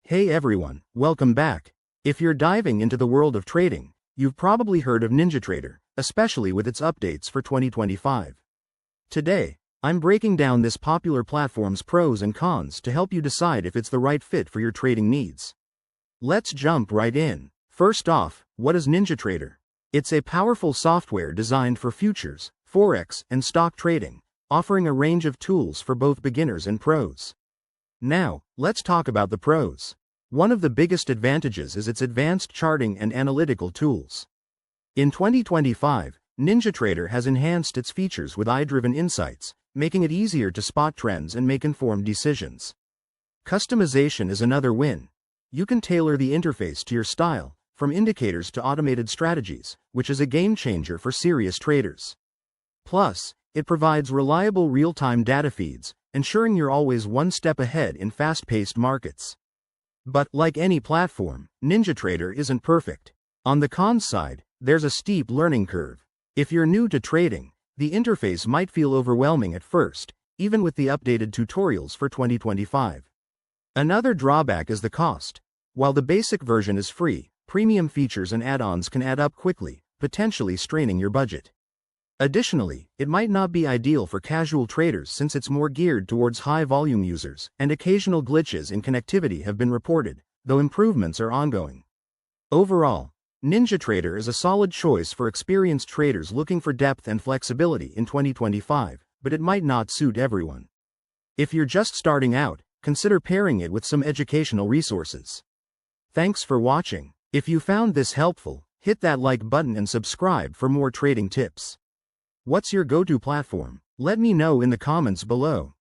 Hey everyone, welcome back. If you're diving into the world of trading, you've probably heard of NinjaTrader, especially with its updates for 2025. Today, I'm breaking down this popular platform's pros and cons to help you decide if it's the right fit for your trading needs. Let's jump right in. First off, what is NinjaTrader? It's a powerful software designed for futures, forex, and stock trading, offering a range of tools for both beginners and pros. Now, let's talk about the pros. One of the biggest advantages is its advanced charting and analytical tools. In 2025, NinjaTrader has enhanced its features with AI-driven insights, making it easier to spot trends and make informed decisions. Customization is another win. You can tailor the interface to your style, from indicators to automated strategies, which is a game changer for serious traders. Plus, it provides reliable real-time data feeds, ensuring you're always one step ahead in fast-paced markets. But, like any platform, NinjaTrader isn't perfect. On the cons side, there's a steep learning curve. If you're new to trading, the interface might feel overwhelming at first, even with the updated tutorials for 2025. Another drawback is the cost. While the basic version is free, premium features and add-ons can add up quickly, potentially straining your budget. Additionally, it might not be ideal for casual traders since it's more geared towards high-volume users, and occasional glitches in connectivity have been reported, though improvements are ongoing. Overall, NinjaTrader is a solid choice for experienced traders looking for depth and flexibility in 2025, but it might not suit everyone. If you're just starting out, consider pairing it with some educational resources. Thanks for watching. If you found this helpful, hit that like button and subscribe for more trading tips. What's your go-to platform? Let me know in the comments below.